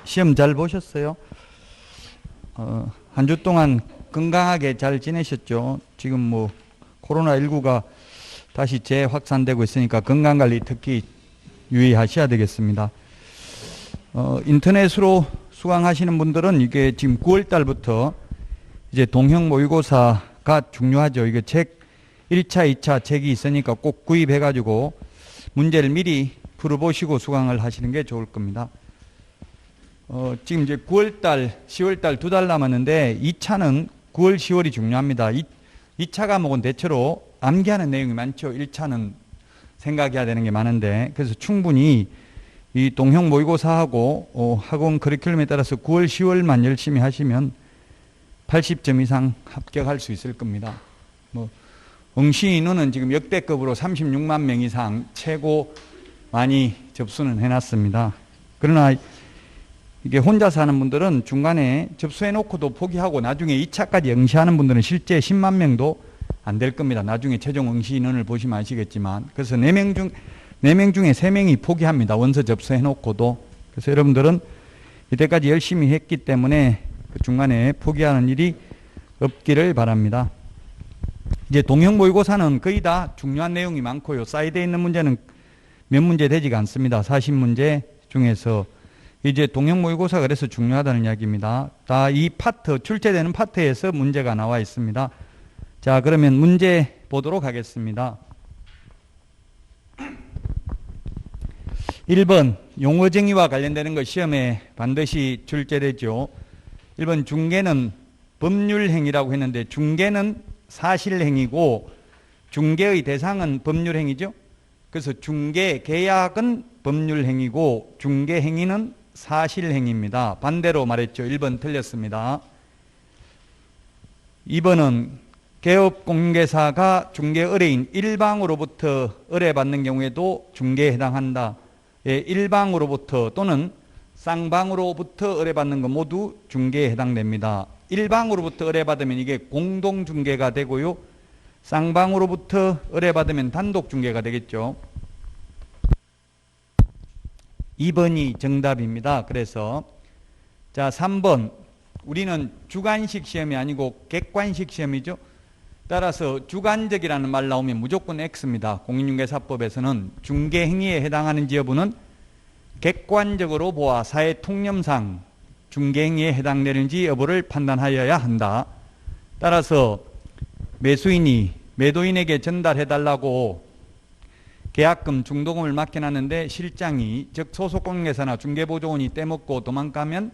시험 잘 보셨어요? 한 주 동안 건강하게 잘 지내셨죠? 지금 뭐 코로나19가 다시 재확산되고 있으니까 건강관리 특히 유의하셔야 되겠습니다. 인터넷으로 수강하시는 분들은 이게 지금 9월 달부터 이제 동형 모의고사가 중요하죠. 이게 책 1차, 2차 책이 있으니까 꼭 구입해가지고 문제를 미리 풀어보시고 수강을 하시는 게 좋을 겁니다. 지금 이제 9월달, 10월달 2달 남았는데 2차는 9월, 10월이 중요합니다. 2차 과목은 대체로 암기하는 내용이 많죠. 1차는 생각해야 되는 게 많은데, 그래서 충분히 이 동형 모의고사하고 학원 커리큘럼에 따라서 9월, 10월만 열심히 하시면 80점 이상 합격할 수 있을 겁니다. 응시 인원은 지금 역대급으로 36만 명 이상 최고 많이 접수는 해놨습니다. 그러나 이게 혼자서 하는 분들은 중간에 접수해놓고도 포기하고 나중에 2차까지 응시하는 분들은 실제 10만 명도 안 될 겁니다. 나중에 최종 응시 인원을 보시면 아시겠지만. 그래서 4명 중에 3명이 포기합니다. 원서 접수해놓고도. 그래서 여러분들은 이때까지 열심히 했기 때문에 그 중간에 포기하는 일이 없기를 바랍니다. 이제 동형 모의고사는 거의 다 중요한 내용이 많고요. 사이드에 있는 문제는 몇 문제 되지가 않습니다. 40문제 중에서 이제 동형 모의고사가 그래서 중요하다는 이야기입니다. 다 이 파트, 출제되는 파트에서 문제가 나와 있습니다. 자, 그러면 문제 보도록 하겠습니다. 1번 용어 정의와 관련되는 것 시험에 반드시 출제되죠. 1번 중개는 법률행위라고 했는데 중개는 사실행위고 중개의 대상은 법률행위죠. 그래서 중개 계약은 법률행위고 중개행위는 사실행위입니다. 반대로 말했죠. 1번 틀렸습니다. 2번은 개업공개사가 중개 의뢰인 일방으로부터 의뢰받는 경우에도 중개에 해당한다. 예, 일방으로부터 또는 쌍방으로부터 의뢰받는 것 모두 중개에 해당됩니다. 일방으로부터 의뢰받으면 이게 공동중개가 되고요. 쌍방으로부터 의뢰받으면 단독중개가 되겠죠. 2번이 정답입니다. 그래서 자 3번 우리는 주관식 시험이 아니고 객관식 시험이죠. 따라서 주관적이라는 말 나오면 무조건 X입니다. 공인중개사법에서는 중개행위에 해당하는지 여부는 객관적으로 보아 사회 통념상 중개행위에 해당되는지 여부를 판단하여야 한다. 따라서 매수인이 매도인에게 전달해달라고 계약금 중도금을 맡겨놨는데 실장이 즉 소속공개사나 중개보조원이 떼먹고 도망가면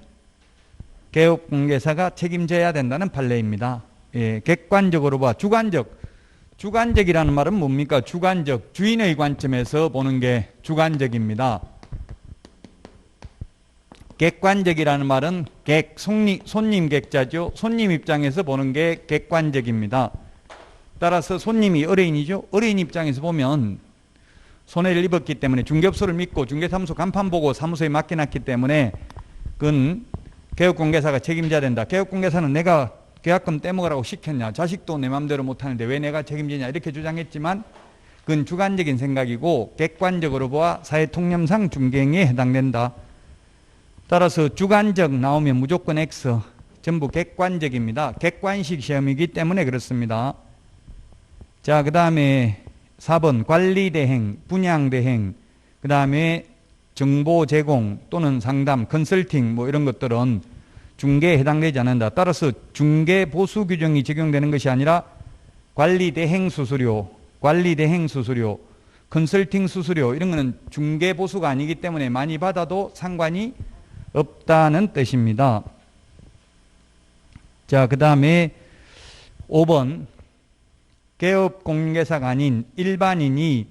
개업공개사가 책임져야 된다는 판례입니다. 예, 객관적으로 봐. 주관적이라는 말은 뭡니까? 주관적, 주인의 관점에서 보는 게 주관적입니다. 객관적이라는 말은 손님 객자죠. 손님 입장에서 보는 게 객관적입니다. 따라서 손님이 의뢰인이죠. 의뢰인 입장에서 보면 손해를 입었기 때문에 중개업소를 믿고 중개사무소 간판 보고 사무소에 맡겨놨기 때문에 그건 개업공개사가 책임져야 된다. 개업공개사는 내가 계약금 떼먹으라고 시켰냐, 자식도 내 맘대로 못하는데 왜 내가 책임지냐 이렇게 주장했지만 그건 주관적인 생각이고 객관적으로 보아 사회통념상 중개행위에 해당된다. 따라서 주관적 나오면 무조건 X, 전부 객관적입니다. 객관식 시험이기 때문에 그렇습니다. 자, 그 다음에 4번 관리대행, 분양대행, 그 다음에 정보 제공 또는 상담, 컨설팅 뭐 이런 것들은 중개에 해당되지 않는다. 따라서 중개 보수 규정이 적용되는 것이 아니라 관리대행 수수료, 컨설팅 수수료 이런 거는 중개 보수가 아니기 때문에 많이 받아도 상관이 없다는 뜻입니다. 자, 그 다음에 5번 개업공개사가 아닌 일반인이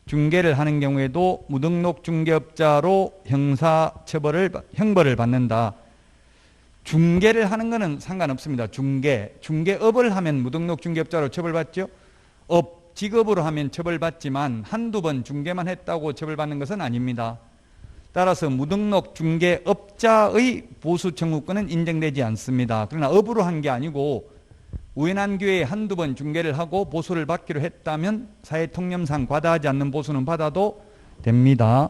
중개를 하는 경우에도 무등록 중개업자로 형벌을 받는다. 중개를 하는 것은 상관없습니다. 중개업을 하면 무등록 중개업자로 처벌받죠. 직업으로 하면 처벌받지만 한두 번 중개만 했다고 처벌받는 것은 아닙니다. 따라서 무등록 중개업자의 보수 청구권은 인정되지 않습니다. 그러나 업으로 한 게 아니고 우연한 기회에 한두 번 중개를 하고 보수를 받기로 했다면 사회통념상 과다하지 않는 보수는 받아도 됩니다.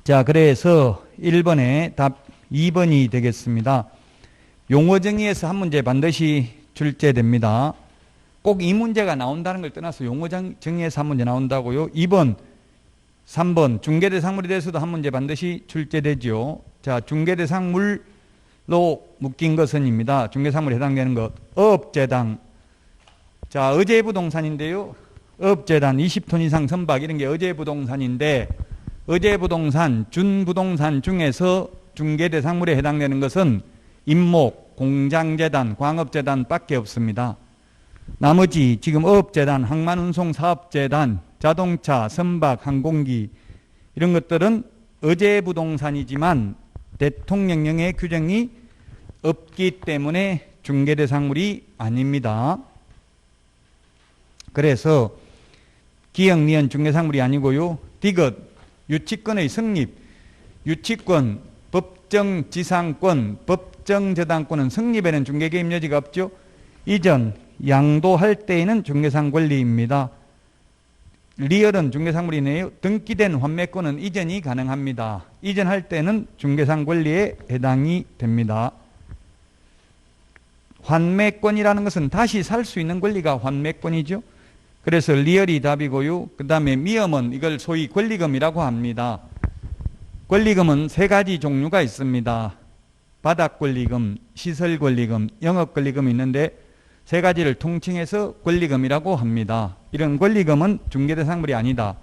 자, 그래서 1번에 답 2번이 되겠습니다. 용어 정의에서 한 문제 반드시 출제됩니다. 꼭 이 문제가 나온다는 걸 떠나서 용어 정의에서 한 문제 나온다고요. 2번, 3번 중개대상물에 대해서도 한 문제 반드시 출제되죠. 자, 중개대상물로 묶인 것은입니다. 중개상물에 해당되는 것. 어업재단. 자, 의제부동산인데요. 어업재단 20톤 이상 선박 이런 게 의제부동산인데 의제부동산, 준부동산 중에서 중개대상물에 해당되는 것은 임목, 공장재단, 광업재단 밖에 없습니다. 나머지 지금 어업재단, 항만운송사업재단, 자동차, 선박, 항공기 이런 것들은 의제부동산이지만 대통령령의 규정이 없기 때문에 중개대상물이 아닙니다. 그래서 기역, 니은 중개상물이 아니고요. 디귿, 유치권의 성립, 유치권, 법정지상권, 법정저당권은 성립에는 중개개입 여지가 없죠. 이전, 양도할 때에는 중개상 권리입니다. 리얼은 중개상물이네요. 등기된 환매권은 이전이 가능합니다. 이전할 때는 중개상 권리에 해당이 됩니다. 환매권이라는 것은 다시 살 수 있는 권리가 환매권이죠. 그래서 리얼이 답이고요. 그 다음에 미엄은 이걸 소위 권리금이라고 합니다. 권리금은 세 가지 종류가 있습니다. 바닥권리금, 시설권리금, 영업권리금이 있는데 세 가지를 통칭해서 권리금이라고 합니다. 이런 권리금은 중개대상물이 아니다.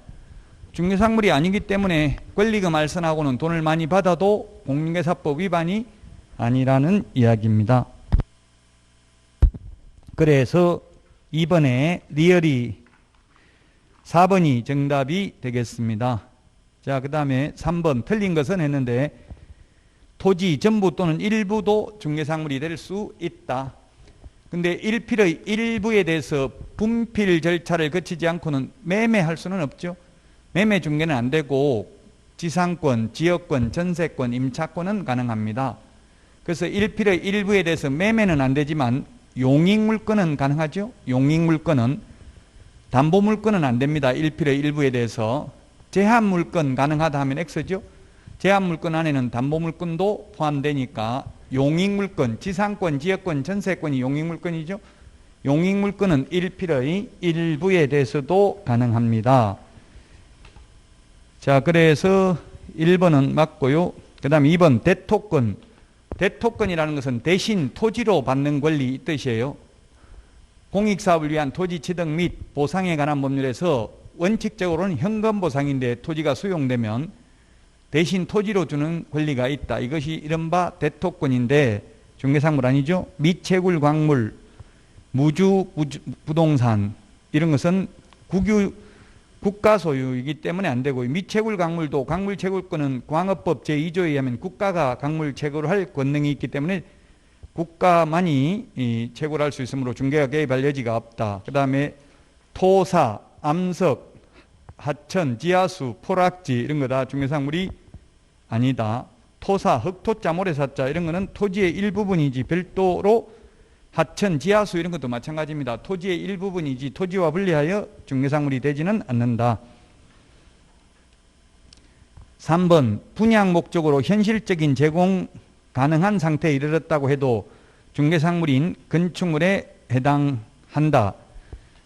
중개상물이 아니기 때문에 권리금 알선하고는 돈을 많이 받아도 공인중개사법 위반이 아니라는 이야기입니다. 그래서 2번에 리얼이 4번이 정답이 되겠습니다. 자, 그 다음에 3번 틀린 것은 했는데 토지 전부 또는 일부도 중개상물이 될 수 있다. 근데 일필의 일부에 대해서 분필 절차를 거치지 않고는 매매할 수는 없죠. 매매 중개는 안 되고 지상권, 지역권, 전세권, 임차권은 가능합니다. 그래서 일필의 일부에 대해서 매매는 안 되지만 용익물권은 가능하죠. 용익물권은 담보물권은 안 됩니다. 일필의 일부에 대해서. 제한물권 가능하다 하면 X죠. 제한물권 안에는 담보물권도 포함되니까 용익물권, 지상권, 지역권, 전세권이 용익물권이죠. 용익물권은 일필의 일부에 대해서도 가능합니다. 자, 그래서 1번은 맞고요. 그 다음에 2번 대토권. 대토권이라는 것은 대신 토지로 받는 권리 이 뜻이에요. 공익사업을 위한 토지 취득 및 보상에 관한 법률에서 원칙적으로는 현금 보상인데 토지가 수용되면 대신 토지로 주는 권리가 있다. 이것이 이른바 대토권인데 중개상물 아니죠. 미채굴 광물, 무주 부동산 이런 것은 국가 소유이기 때문에 안 되고 미채굴 광물도 광물 채굴권은 광업법 제2조에 의하면 국가가 광물 채굴할 권능이 있기 때문에 국가만이 채굴할 수 있으므로 중개가 개입할 여지가 없다. 그 다음에 토사, 암석, 하천, 지하수, 포락지 이런 거 다 중개상물이 아니다. 토사, 흑토자, 모래사자 이런 거는 토지의 일부분이지 별도로 하천, 지하수 이런 것도 마찬가지입니다. 토지의 일부분이지 토지와 분리하여 중개상물이 되지는 않는다. 3번 분양 목적으로 현실적인 제공 가능한 상태에 이르렀다고 해도 중개상물인 건축물에 해당한다.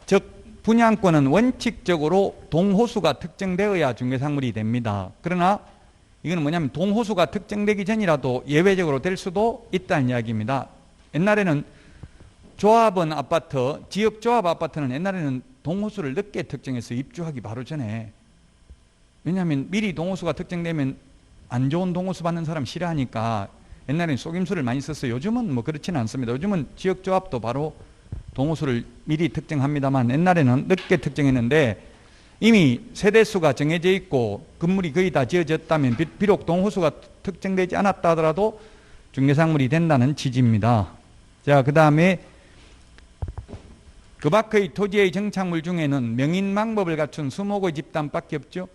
즉 분양권은 원칙적으로 동호수가 특정되어야 중개상물이 됩니다. 그러나 이거는 뭐냐면 동호수가 특정되기 전이라도 예외적으로 될 수도 있다는 이야기입니다. 옛날에는 조합원 아파트, 지역조합 아파트는 옛날에는 동호수를 늦게 특정해서 입주하기 바로 전에, 왜냐하면 미리 동호수가 특정되면 안 좋은 동호수 받는 사람 싫어하니까 옛날에는 속임수를 많이 썼어요. 요즘은 뭐 그렇지는 않습니다. 요즘은 지역조합도 바로 동호수를 미리 특정합니다만 옛날에는 늦게 특정했는데 이미 세대수가 정해져 있고 건물이 거의 다 지어졌다면 비록 동호수가 특정되지 않았다 하더라도 중개상물이 된다는 취지입니다. 자, 그 다음에 그 밖의 토지의 정착물 중에는 명인망법을 갖춘 수목의 집단밖에 없죠.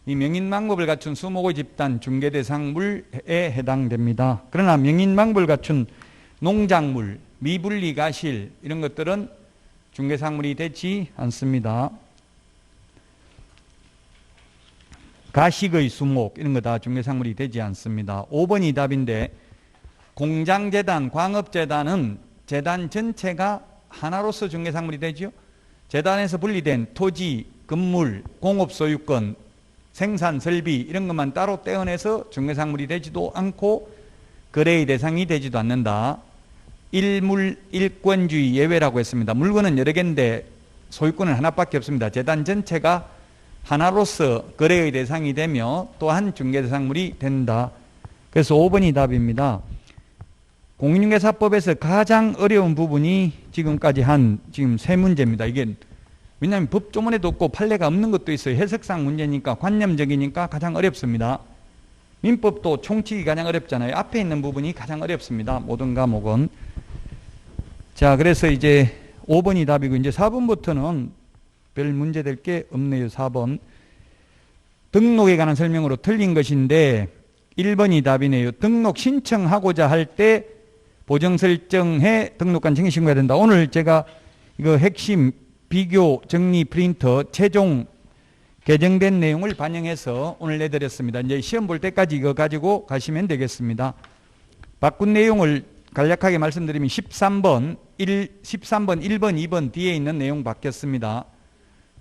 이 명인망법을 갖춘 수목의 집단 중개대상물에 해당됩니다. 그러나 명인망법을 갖춘 농작물, 미분리 가실 이런 것들은 중개상물이 되지 않습니다. 가식의 수목 이런 거 다 중개상물이 되지 않습니다. 5번이 답인데 공장재단, 광업재단은 재단 전체가 하나로서 중개상물이 되죠. 재단에서 분리된 토지, 건물, 공업소유권, 생산, 설비 이런 것만 따로 떼어내서 중개상물이 되지도 않고 거래의 대상이 되지도 않는다. 일물 일권주의 예외라고 했습니다. 물건은 여러 개인데 소유권은 하나밖에 없습니다. 재단 전체가 하나로서 거래의 대상이 되며 또한 중개대상물이 된다. 그래서 5번이 답입니다. 공인중개사법에서 가장 어려운 부분이 지금까지 지금 세 문제입니다. 이게 왜냐하면 법조문에도 없고 판례가 없는 것도 있어요. 해석상 문제니까 관념적이니까 가장 어렵습니다. 민법도 총칙이 가장 어렵잖아요. 앞에 있는 부분이 가장 어렵습니다. 모든 과목은. 자, 그래서 이제 5번이 답이고 이제 4번부터는 별 문제 될 게 없네요. 4번. 등록에 관한 설명으로 틀린 것인데 1번이 답이네요. 등록 신청하고자 할 때 보정 설정해 등록관 정의 신고해야 된다. 오늘 제가 이거 핵심 비교 정리 프린터 최종 개정된 내용을 반영해서 오늘 내드렸습니다. 이제 시험 볼 때까지 이거 가지고 가시면 되겠습니다. 바꾼 내용을 간략하게 말씀드리면 13번 1번, 2번 뒤에 있는 내용 바뀌었습니다.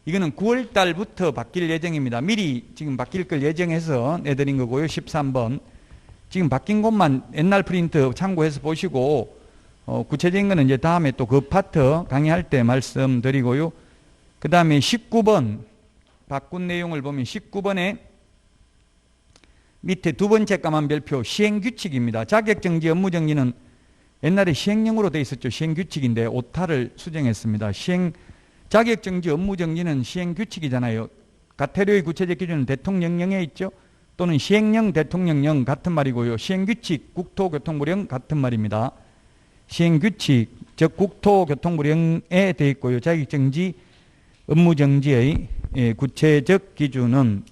이거는 9월 달부터 바뀔 예정입니다. 미리 지금 바뀔 걸 예정해서 내드린 거고요. 13번. 지금 바뀐 것만 옛날 프린트 참고해서 보시고 구체적인 거는 이제 다음에 또 그 파트 강의할 때 말씀드리고요. 그 다음에 19번 바꾼 내용을 보면 19번에 밑에 두 번째 까만 별표 시행규칙입니다. 자격정지 업무정지는 옛날에 시행령으로 되어 있었죠. 시행규칙인데 오타를 수정했습니다. 자격정지 업무정지는 시행규칙이잖아요. 가태료의 구체적 기준은 대통령령에 있죠. 또는 시행령, 대통령령 같은 말이고요. 시행규칙, 국토교통부령 같은 말입니다. 시행규칙, 즉 국토교통부령에 되어 있고요. 자격정지 업무정지의 구체적 기준은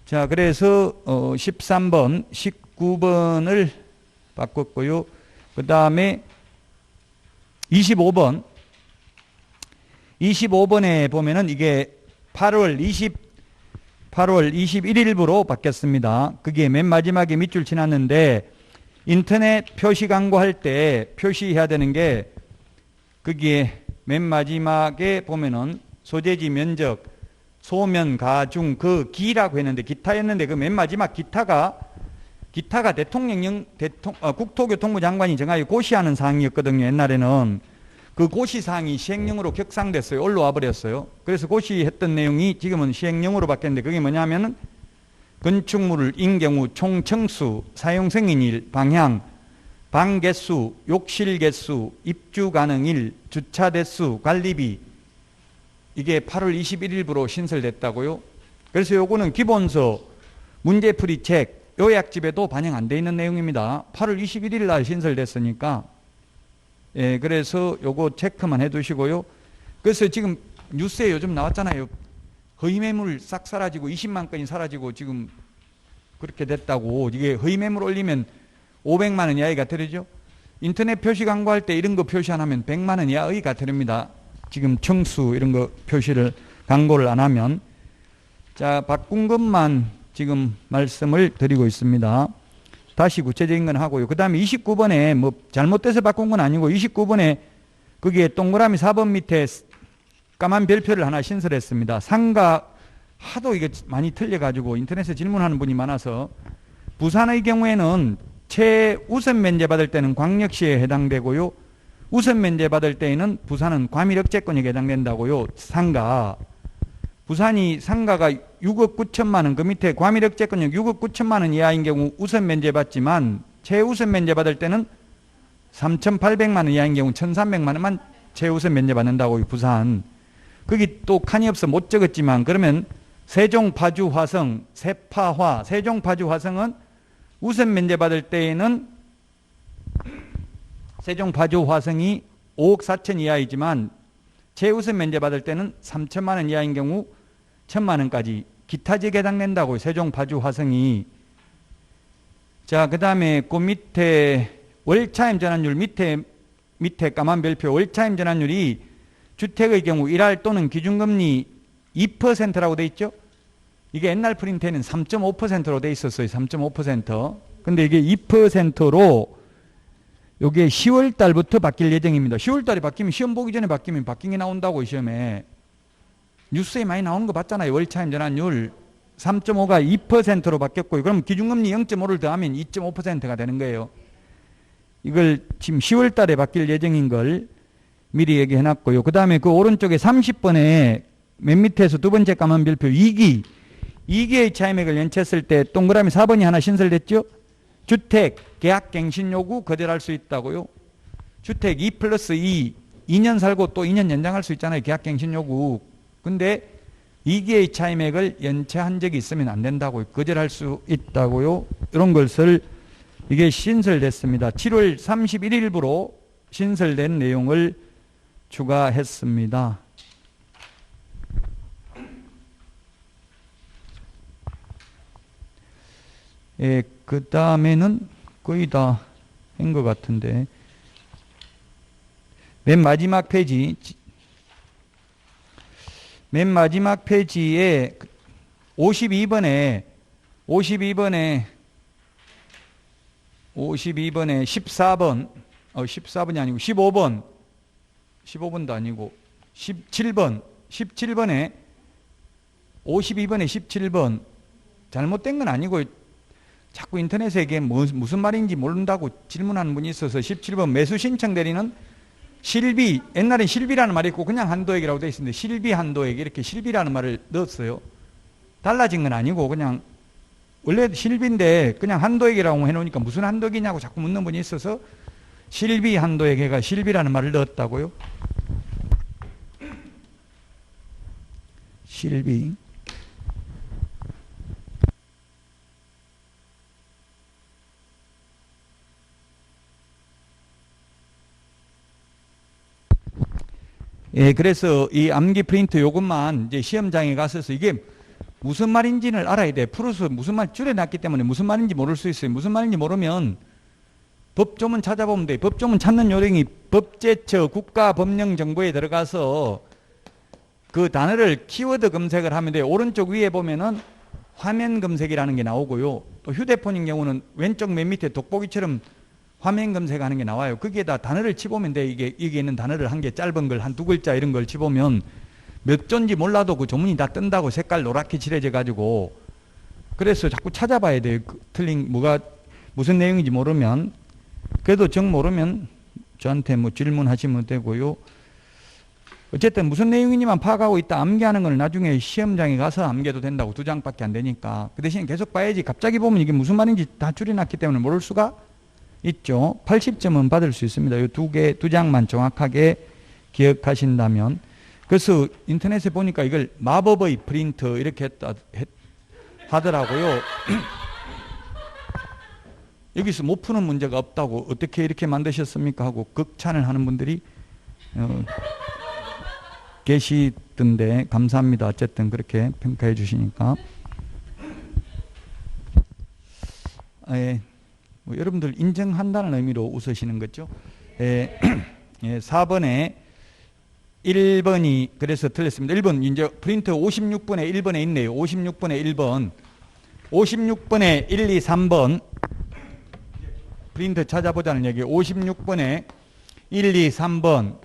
자, 그래서 13번, 19번을 바꿨고요. 그 다음에 25번에 보면은 이게 8월 21일부로 바뀌었습니다. 그게 맨 마지막에 밑줄 지났는데 인터넷 표시 광고할 때 표시해야 되는 게 거기에 맨 마지막에 보면은 소재지 면적, 소면, 가중, 그 기라고 했는데 기타였는데 그 맨 마지막 기타가 국토교통부 장관이 정하여 고시하는 사항이었거든요. 옛날에는 그 고시 사항이 시행령으로 격상됐어요. 올라와 버렸어요. 그래서 고시했던 내용이 지금은 시행령으로 바뀌었는데 그게 뭐냐면은 건축물인 경우 총청수, 사용승인일, 방향, 방 개수, 욕실 개수, 입주 가능일, 주차 대수, 관리비 이게 8월 21일부로 신설됐다고요. 그래서 요거는 기본서, 문제풀이 책, 요약집에도 반영 안 돼 있는 내용입니다. 8월 21일 날 신설됐으니까 예, 그래서 요거 체크만 해 두시고요. 그래서 지금 뉴스에 요즘 나왔잖아요. 허위매물 싹 사라지고 20만 건이 사라지고 지금 그렇게 됐다고. 이게 허위매물 올리면 500만 원 이하의 과태료죠. 인터넷 표시 광고할 때 이런 거 표시 안 하면 100만 원 이하의 과태료입니다. 지금 청수 이런 거 표시를 광고를 안 하면. 자, 바꾼 것만 지금 말씀을 드리고 있습니다. 다시 구체적인 건 하고요. 그 다음에 29번에 뭐 잘못돼서 바꾼 건 아니고 29번에 거기에 동그라미 4번 밑에 까만 별표를 하나 신설했습니다. 상가 하도 이게 많이 틀려가지고 인터넷에 질문하는 분이 많아서 부산의 경우에는 최우선 면제 받을 때는 광역시에 해당되고요. 우선 면제 받을 때에는 부산은 과밀억제권에 해당된다고요. 상가. 부산이 상가가 6억 9천만 원, 그 밑에 과밀억제권역 6억 9천만 원 이하인 경우 우선 면제 받지만 최우선 면제 받을 때는 3,800만 원 이하인 경우 1,300만 원만 최우선 면제 받는다고요. 부산. 거기 또 칸이 없어 못 적었지만 그러면 세종, 파주, 화성, 세파화, 세종, 파주, 화성은 우선 면제 받을 때에는 세종, 파주, 화성이 5억 4천 이하이지만 최우선 면제 받을 때는 3천만 원 이하인 경우 1,000만 원까지 기타 지역에 해당된다고요. 세종, 파주, 화성이. 자, 그 다음에 그 밑에 월차임 전환율 밑에 까만 별표 월차임 전환율이 주택의 경우 1할 또는 기준금리 2%라고 돼 있죠. 이게 옛날 프린트에는 3.5%로 돼 있었어요. 3.5%. 근데 이게 2%로 이게 10월 달부터 바뀔 예정입니다. 10월 달에 바뀌면 시험 보기 전에 바뀌면 바뀐 게 나온다고 시험에. 뉴스에 많이 나오는 거 봤잖아요. 월차임 전환율 3.5가 2%로 바뀌었고요. 그럼 기준금리 0.5를 더하면 2.5%가 되는 거예요. 이걸 지금 10월 달에 바뀔 예정인 걸 미리 얘기해 놨고요. 그 다음에 그 오른쪽에 30번에 맨 밑에서 두 번째 까만별표 2기의 차임액을 연체했을 때 동그라미 4번이 하나 신설됐죠? 주택, 계약갱신 요구 거절할 수 있다고요. 주택 2 플러스 2, 2년 살고 또 2년 연장할 수 있잖아요. 계약갱신 요구. 근데 2기의 차임액을 연체한 적이 있으면 안 된다고요. 거절할 수 있다고요. 이런 것을 이게 신설됐습니다. 7월 31일부로 신설된 내용을 추가했습니다. 예, 그 다음에는 거의 다 한 것 같은데 맨 마지막 페이지에 52번에 14번 14번이 아니고 15번도 아니고 17번에 52번에 17번 잘못된 건 아니고 자꾸 인터넷에 이게 무슨 말인지 모른다고 질문하는 분이 있어서 17번 매수 신청 대리는 실비, 옛날엔 실비라는 말이 있고 그냥 한도액이라고 되어 있었는데 실비 한도액 이렇게 실비라는 말을 넣었어요. 달라진 건 아니고 그냥 원래 실비인데 그냥 한도액이라고 해놓으니까 무슨 한도액이냐고 자꾸 묻는 분이 있어서 실비 한도액에가 실비라는 말을 넣었다고요. 실비. 예, 그래서 이 암기 프린트 요것만 이제 시험장에 가서 이게 무슨 말인지를 알아야 돼. 풀어서 무슨 말 줄여놨기 때문에 무슨 말인지 모를 수 있어요. 무슨 말인지 모르면 법조문 찾아보면 돼. 법조문 찾는 요령이 법제처 국가법령정보에 들어가서 그 단어를 키워드 검색을 하면 돼요. 오른쪽 위에 보면은 화면 검색이라는 게 나오고요. 또 휴대폰인 경우는 왼쪽 맨 밑에 돋보기처럼 화면 검색하는 게 나와요. 거기에다 단어를 치보면 돼. 이게 있는 단어를 한 개 짧은 걸 한 두 글자 이런 걸 치보면 몇 조인지 몰라도 그 조문이 다 뜬다고 색깔 노랗게 칠해져 가지고 그래서 자꾸 찾아봐야 돼요. 틀린 무슨 내용인지 모르면 그래도 정 모르면 저한테 뭐 질문하시면 되고요. 어쨌든 무슨 내용인지만 파악하고 있다 암기하는 걸 나중에 시험장에 가서 암기해도 된다고 2장밖에 안 되니까 그 대신 계속 봐야지. 갑자기 보면 이게 무슨 말인지 다 줄여놨기 때문에 모를 수가 있죠. 80점은 받을 수 있습니다. 이 두 장만 정확하게 기억하신다면. 그래서 인터넷에 보니까 이걸 마법의 프린트 이렇게 하더라고요. 여기서 못 푸는 문제가 없다고 어떻게 이렇게 만드셨습니까 하고 극찬을 하는 분들이 계시던데 감사합니다. 어쨌든 그렇게 평가해 주시니까. 예. 뭐 여러분들 인정한다는 의미로 웃으시는 거죠. 4번에 1번이 그래서 틀렸습니다. 1번 이제 프린트 56번에 1번에 있네요. 56번에 1번 56번에 1, 2, 3번 프린트 찾아보자는 얘기. 56번에 1, 2, 3번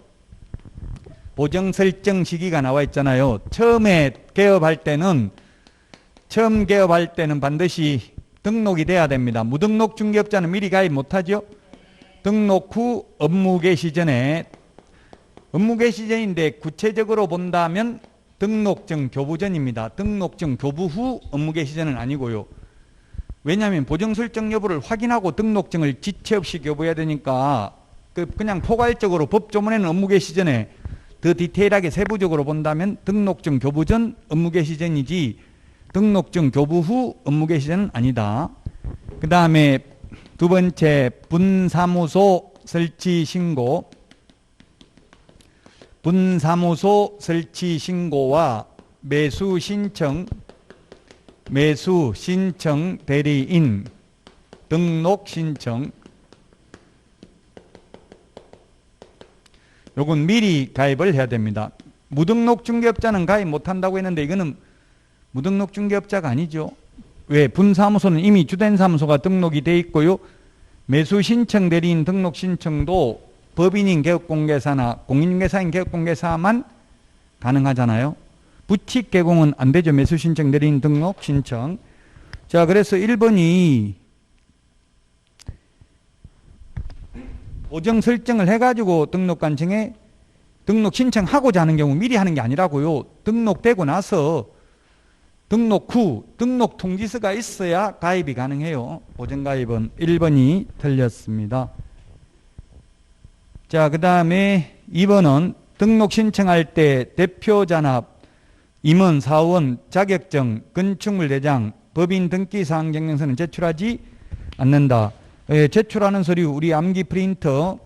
보정 설정 시기가 나와 있잖아요. 처음 개업할 때는 반드시 등록이 돼야 됩니다. 무등록 중개업자는 미리 가입 못하죠. 등록 후 업무 개시 전에 업무 개시 전인데 구체적으로 본다면 등록증 교부 전입니다. 등록증 교부 후 업무 개시 전은 아니고요. 왜냐하면 보정 설정 여부를 확인하고 등록증을 지체 없이 교부해야 되니까 그냥 포괄적으로 법조문에는 업무 개시 전에 더 디테일하게 세부적으로 본다면 등록증 교부 전 업무 개시 전이지 등록증 교부 후 업무 개시 전은 아니다. 그 다음에 두 번째 분사무소 설치 신고. 분사무소 설치 신고와 매수 신청 대리인 등록 신청 요건 미리 가입을 해야 됩니다. 무등록 중개업자는 가입 못한다고 했는데 이거는 무등록 중개업자가 아니죠. 왜? 분사무소는 이미 주된 사무소가 등록이 돼 있고요. 매수 신청 대리인 등록 신청도 법인인 개업공개사나 공인중개사인 개업공개사만 가능하잖아요. 부칙 개공은 안 되죠. 매수 신청 대리인 등록 신청. 자, 그래서 1번이 보정 설정을 해가지고 등록관청에 등록 신청하고자 하는 경우 미리 하는 게 아니라고요. 등록되고 나서 등록 후 등록 통지서가 있어야 가입이 가능해요. 보정가입은 1번이 틀렸습니다. 자, 그 다음에 2번은 등록 신청할 때 대표잔합, 임원, 사원, 자격증, 건축물 대장, 법인 등기사항 증명서는 제출하지 않는다. 제출하는 서류 우리 암기 프린터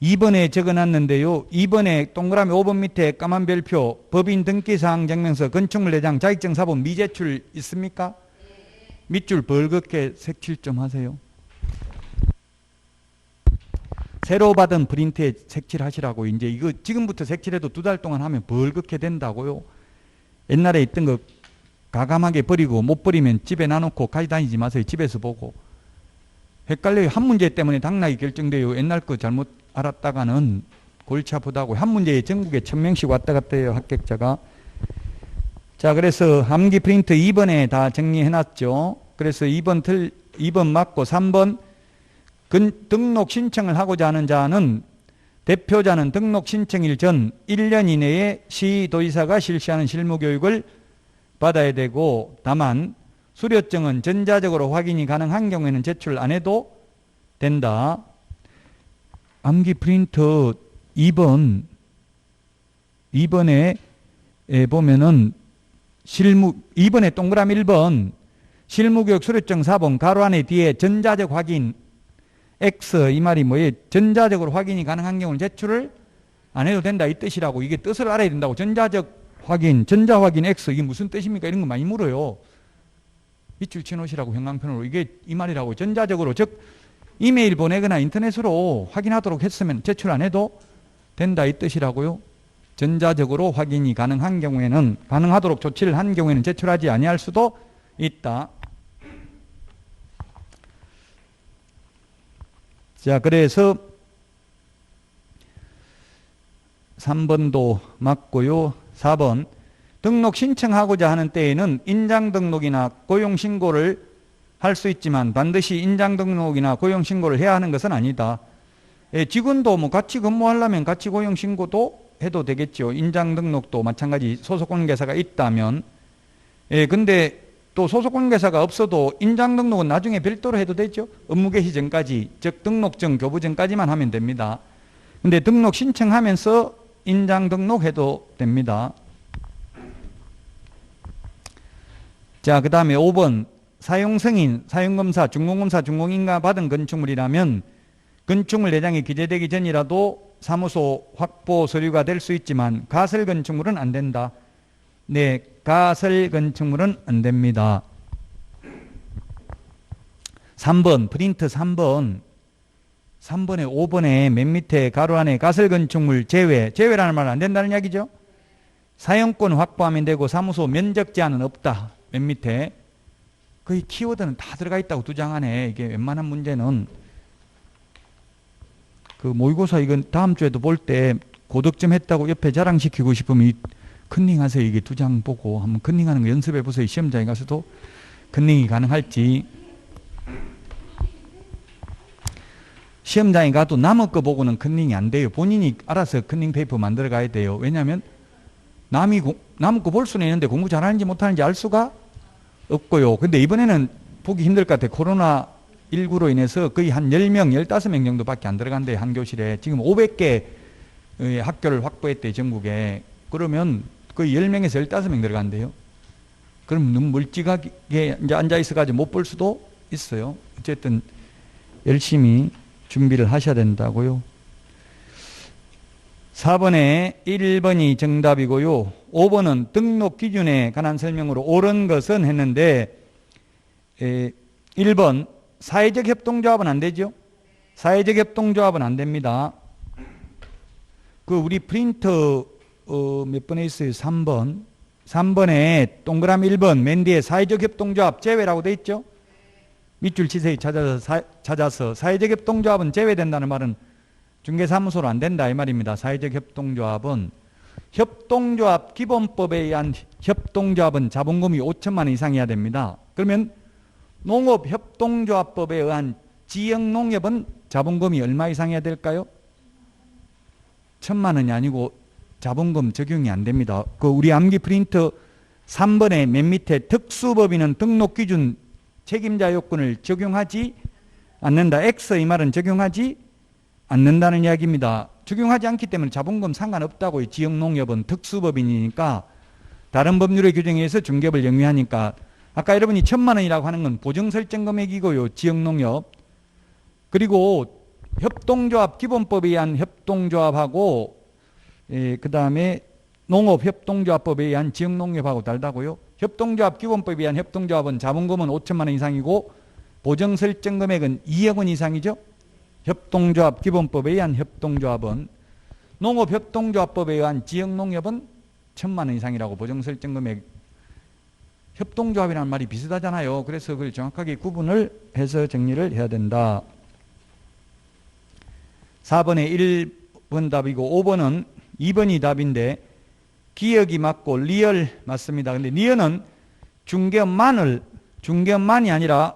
2번에 적어놨는데요. 2번에 동그라미 5번 밑에 까만 별표 법인 등기사항 증명서, 건축물 대장, 자격증 사본 미제출 있습니까? 밑줄 벌겋게 색칠 좀 하세요. 새로 받은 프린트에 색칠하시라고. 이제 이거 지금부터 색칠해도 2달 동안 하면 벌겋게 된다고요. 옛날에 있던 거 가감하게 버리고 못 버리면 집에 놔놓고 가져다니지 마세요. 집에서 보고. 헷갈려요. 한 문제 때문에 당락이 결정돼요. 옛날 거 잘못 알았다가는 골치 아프다고. 한 문제에 전국에 1000명씩 왔다 갔다 해요. 합격자가. 자, 그래서 암기 프린트 2번에 다 정리해놨죠. 그래서 2번 맞고 3번 등록 신청을 하고자 하는 자는 대표자는 등록 신청일 전 1년 이내에 시도지사가 실시하는 실무교육을 받아야 되고, 다만 수료증은 전자적으로 확인이 가능한 경우에는 제출 안 해도 된다. 암기 프린터 2번에 보면은 2번에 동그라미 1번 실무교육 수료증 4번 가로 안에 뒤에 전자적 확인 X, 이 말이 뭐예요? 전자적으로 확인이 가능한 경우는 제출을 안 해도 된다, 이 뜻이라고. 이게 뜻을 알아야 된다고. 전자적 확인, 전자확인 X, 이게 무슨 뜻입니까? 이런 거 많이 물어요. 밑줄 쳐놓으시라고, 형광펜으로. 이게 이 말이라고. 전자적으로, 즉 이메일 보내거나 인터넷으로 확인하도록 했으면 제출 안 해도 된다, 이 뜻이라고요. 전자적으로 확인이 가능한 경우에는, 가능하도록 조치를 한 경우에는 제출하지 아니할 수도 있다. 자, 그래서 3번도 맞고요. 4번 등록 신청하고자 하는 때에는 인장등록이나 고용신고를 할 수 있지만 반드시 인장등록이나 고용신고를 해야 하는 것은 아니다. 직원도 뭐 같이 근무하려면 같이 고용신고도 해도 되겠죠. 인장등록도 마찬가지 소속관계사가 있다면. 근데 또 소속관계사가 없어도 인장등록은 나중에 별도로 해도 되죠. 업무 개시 전까지, 즉 등록증, 교부전까지만 하면 됩니다. 근데 등록 신청하면서 인장등록해도 됩니다. 자, 그 다음에 5번 사용승인, 사용검사, 준공검사, 준공인가 받은 건축물이라면 건축물 내장이 기재되기 전이라도 사무소 확보 서류가 될 수 있지만 가설 건축물은 안 된다. 네, 가설 건축물은 안 됩니다. 3번 프린트 3번에 5번에 맨 밑에 가로 안에 가설 건축물 제외라는 말은 안 된다는 이야기죠. 사용권 확보하면 되고 사무소 면적 제한은 없다. 맨 밑에 거의 키워드는 다 들어가 있다고 2장 안에. 이게 웬만한 문제는 그 모의고사 이건 다음 주에도 볼 때 고득점 했다고 옆에 자랑시키고 싶으면 컨닝하세요. 이게 2장 보고 한번 컨닝하는 거 연습해 보세요. 시험장에 가서도 컨닝이 가능할지. 시험장에 가도 남의 거 보고는 컨닝이 안 돼요. 본인이 알아서 컨닝 페이퍼 만들어 가야 돼요. 왜냐하면 남의 거 볼 수는 있는데 공부 잘하는지 못하는지 알 수가 없고요. 근데 이번에는 보기 힘들 것 같아요. 코로나19로 인해서 거의 한 10명, 15명 정도밖에 안 들어간대요. 한 교실에. 지금 500개 학교를 확보했대요. 전국에. 그러면 거의 10명에서 15명 들어간대요. 그럼 너무 멀찍하게 이제 앉아있어가지고 못 볼 수도 있어요. 어쨌든 열심히 준비를 하셔야 된다고요. 4번에 1번이 정답이고요. 5번은 등록 기준에 관한 설명으로 옳은 것은 했는데 1번 사회적 협동조합은 안 되죠. 사회적 협동조합은 안 됩니다. 그 우리 프린터 몇 번에 있어요? 3번 3번에 동그라미 1번 맨 뒤에 사회적 협동조합 제외라고 돼 있죠. 밑줄 치세요. 찾아서 사회적 협동조합은 제외된다는 말은 중개사무소로 안 된다 이 말입니다. 사회적 협동조합은 협동조합 기본법에 의한 협동조합은 자본금이 5천만 원 이상이어야 됩니다. 그러면 농업협동조합법에 의한 지역농협은 자본금이 얼마 이상이어야 될까요? 1,000만 원이 아니고 자본금 적용이 안 됩니다. 그 우리 암기 프린터 3번에 맨 밑에 특수법인은 등록기준 책임자 요건을 적용하지 않는다. X 이 말은 적용하지 않는다는 이야기입니다. 적용하지 않기 때문에 자본금 상관없다고요. 지역농협은 특수법인이니까 다른 법률의 규정에 의해서 중개업을 영위하니까 아까 여러분이 1,000만 원이라고 하는 건 보증설정금액이고요. 지역농협. 그리고 협동조합 기본법에 의한 협동조합하고 그 다음에 농업협동조합법에 의한 지역농협하고 다르다고요. 협동조합 기본법에 의한 협동조합은 자본금은 5천만 원 이상이고 보정설정금액은 2억 원 이상이죠. 협동조합 기본법에 의한 협동조합은 농업협동조합법에 의한 지역농협은 1,000만 원 이상이라고 보정설정금액. 협동조합이라는 말이 비슷하잖아요. 그래서 그걸 정확하게 구분을 해서 정리를 해야 된다. 4번에 1번 답이고 5번은 2번이 답인데 기역이 맞고 리얼 맞습니다. 근데 리얼은 중개업만이 아니라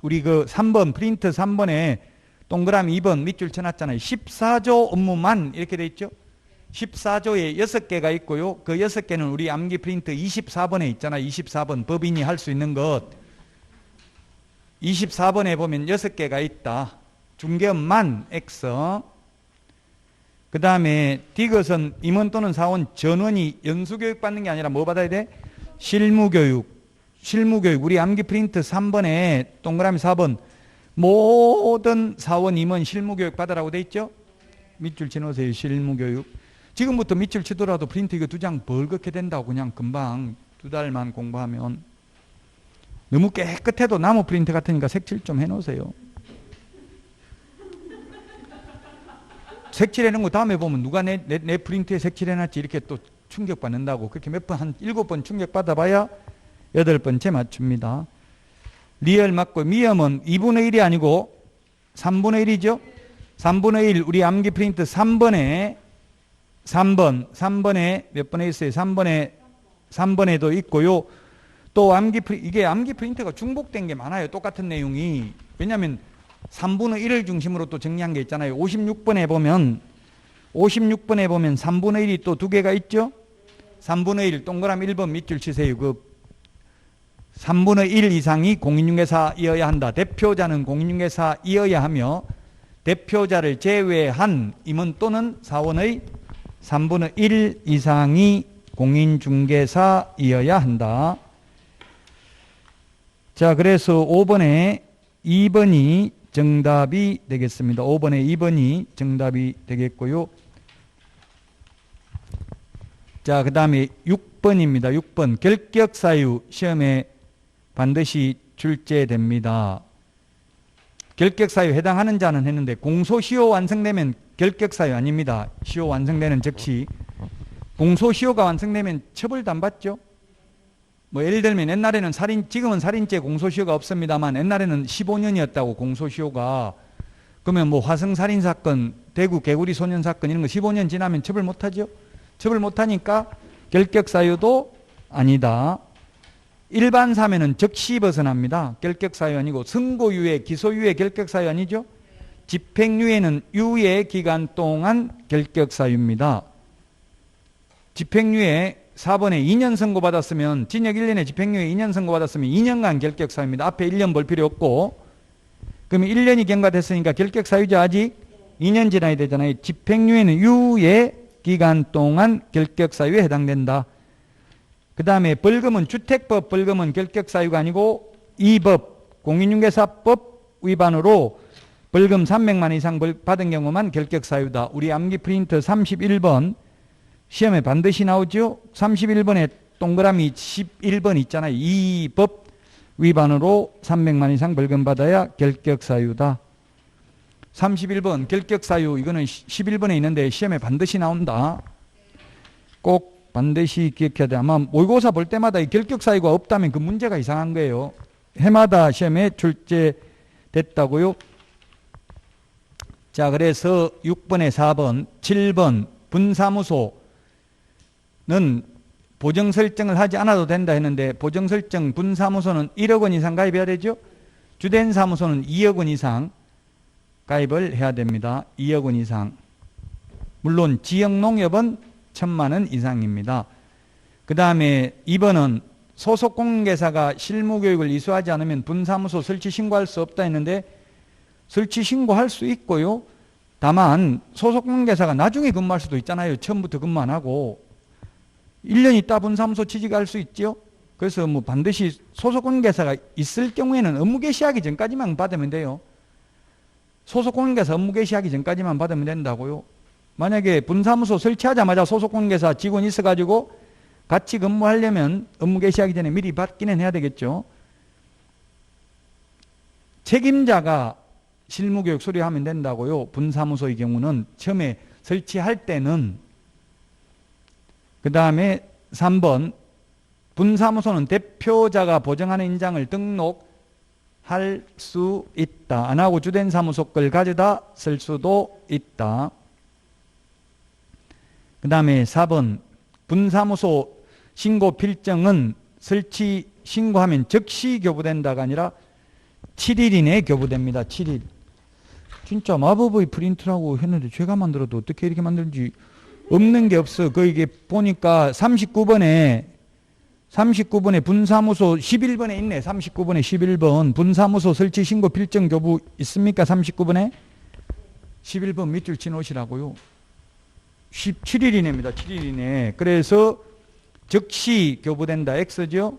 우리 그 3번 프린트 3번에 동그라미 2번 밑줄 쳐놨잖아요. 14조 업무만 이렇게 돼 있죠. 14조에 6개가 있고요. 그 6개는 우리 암기 프린트 24번에 있잖아요. 24번 법인이 할 수 있는 것 24번에 보면 6개가 있다. 중개업만 X. 그 다음에 디귿은 임원 또는 사원 전원이 연수교육 받는 게 아니라 뭐 받아야 돼? 실무교육. 우리 암기 프린트 3번에 동그라미 4번 모든 사원 임원 실무교육 받으라고 돼 있죠? 밑줄 쳐놓으세요. 실무교육. 지금부터 밑줄 치더라도 프린트 이거 2장 벌겋게 된다고. 그냥 금방 2달만 공부하면. 너무 깨끗해도 나무 프린트 같으니까 색칠 좀 해놓으세요. 색칠해놓은 거 다음에 보면 누가 내 프린트에 색칠해놨지 이렇게 또 충격받는다고. 그렇게 몇 번, 한 7번 충격받아봐야 8번째 맞춥니다. 리얼 맞고 미음은 2분의 1이 아니고 3분의 1이죠. 3분의 1 우리 암기 프린트 3번에 몇 번에 있어요? 3번에도 있고요. 또 이게 암기 프린트가 중복된 게 많아요. 똑같은 내용이. 왜냐하면 3분의 1을 중심으로 또 정리한 게 있잖아요. 56번에 보면 3분의 1이 또 2개가 있죠. 3분의 1 동그라미 1번 밑줄 치세요. 그 3분의 1 이상이 공인중개사이어야 한다. 대표자는 공인중개사이어야 하며 대표자를 제외한 임원 또는 사원의 3분의 1 이상이 공인중개사이어야 한다. 자, 그래서 5번에 2번이 정답이 되겠습니다. 5번에 2번이 정답이 되겠고요. 자, 그 다음에 6번입니다. 6번 결격사유 시험에 반드시 출제됩니다. 결격사유 해당하는 자는 했는데 공소시효 완성되면 결격사유 아닙니다. 시효 완성되는 즉시. 공소시효가 완성되면 처벌도 안 받죠. 뭐 예를 들면 옛날에는 지금은 살인죄 공소시효가 없습니다만 옛날에는 15년이었다고 공소시효가. 그러면 뭐 화성살인사건, 대구 개구리 소년사건 이런 거 15년 지나면 처벌 못하죠. 처벌 못하니까 결격사유도 아니다. 일반 사면은 즉시 벗어납니다. 결격사유 아니고 선고유예, 기소유예 결격사유 아니죠. 집행유예는 유예 기간 동안 결격사유입니다. 집행유예 4번에 2년 선고받았으면 징역 1년에 집행유예 2년 선고받았으면 2년간 결격사유입니다. 앞에 1년 볼 필요 없고. 그러면 1년이 경과됐으니까 결격사유죠. 아직 2년 지나야 되잖아요. 집행유예는 유예 기간 동안 결격사유에 해당된다. 그 다음에 벌금은 주택법 벌금은 결격사유가 아니고 이 법 공인중개사법 위반으로 벌금 300만 원 이상 받은 경우만 결격사유다. 우리 암기 프린트 31번 시험에 반드시 나오죠. 31번에 동그라미 11번 있잖아요. 이 법 위반으로 300만 원 이상 벌금 받아야 결격사유다. 31번 결격사유 이거는 11번에 있는데 시험에 반드시 나온다. 꼭 반드시 기억해야 돼. 아마 모의고사 볼 때마다 이 결격 사유가 없다면 그 문제가 이상한 거예요. 해마다 시험에 출제됐다고요. 자, 그래서 6번에 4번, 7번 분사무소는 보정 설정을 하지 않아도 된다 했는데 보정 설정 분사무소는 1억 원 이상 가입해야 되죠. 주된 사무소는 2억 원 이상 가입을 해야 됩니다. 2억 원 이상. 물론 지역농협은 1,000만 원 이상입니다. 그 다음에 2번은 소속 공개사가 실무교육을 이수하지 않으면 분사무소 설치 신고할 수 없다 했는데 설치 신고할 수 있고요. 다만 소속 공개사가 나중에 근무할 수도 있잖아요. 처음부터 근무 안 하고 1년 있다 분사무소 취직할 수 있죠. 그래서 뭐 반드시 소속 공개사가 있을 경우에는 업무 개시하기 전까지만 받으면 돼요. 소속 공개사 업무 개시하기 전까지만 받으면 된다고요. 만약에 분사무소 설치하자마자 소속 공개사 직원이 있어가지고 같이 근무하려면 업무 개시하기 전에 미리 받기는 해야 되겠죠. 책임자가 실무교육 수료하면 된다고요. 분사무소의 경우는 처음에 설치할 때는. 그 다음에 3번 분사무소는 대표자가 보정하는 인장을 등록할 수 있다. 안 하고 주된 사무소 걸 가져다 쓸 수도 있다. 그 다음에 4번 분사무소 신고 필정은 설치 신고하면 즉시 교부된다가 아니라 7일 이내에 교부됩니다. 7일. 진짜 마법의 프린트라고 했는데 제가 만들어도 어떻게 이렇게 만들지 없는 게 없어. 그 이게 보니까 39번에 분사무소 11번에 있네. 39번에 11번 분사무소 설치 신고 필정 교부 있습니까? 39번에 11번 밑줄 치놓으시라고요. 17일 이내입니다. 7일 이내. 그래서 즉시 교부된다. X죠.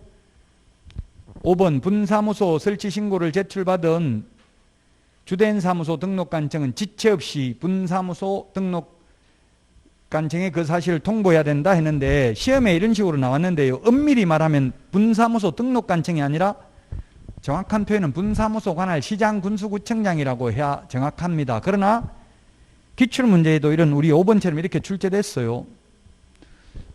5번 분사무소 설치 신고를 제출받은 주된 사무소 등록관청은 지체 없이 분사무소 등록관청에 그 사실을 통보해야 된다 했는데 시험에 이런 식으로 나왔는데요. 엄밀히 말하면 분사무소 등록관청이 아니라 정확한 표현은 분사무소 관할 시장군수구청장이라고 해야 정확합니다. 그러나 기출문제에도 이런 우리 5번처럼 이렇게 출제됐어요.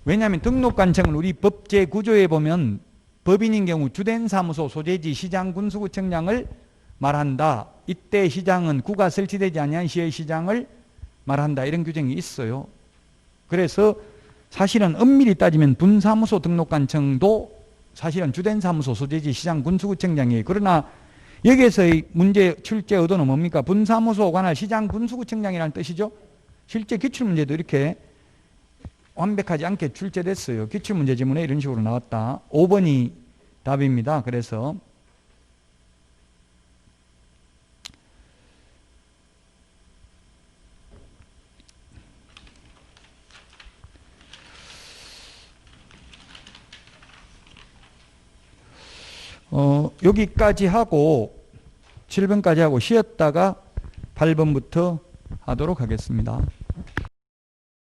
왜냐하면 등록관청은 우리 법제 구조에 보면 법인인 경우 주된 사무소 소재지 시장군수구청장을 말한다. 이때 시장은 구가 설치되지 아니한 시의 시장을 말한다. 이런 규정이 있어요. 그래서 사실은 엄밀히 따지면 분사무소 등록관청도 사실은 주된 사무소 소재지 시장군수구청장이에요. 그러나 여기에서의 문제 출제 의도는 뭡니까? 분사무소 관할 시장군수구청장이라는 뜻이죠. 실제 기출문제도 이렇게 완벽하지 않게 출제됐어요. 기출문제 지문에 이런 식으로 나왔다. 5번이 답입니다. 그래서 여기까지 하고 7번까지 하고 쉬었다가 8번부터 하도록 하겠습니다.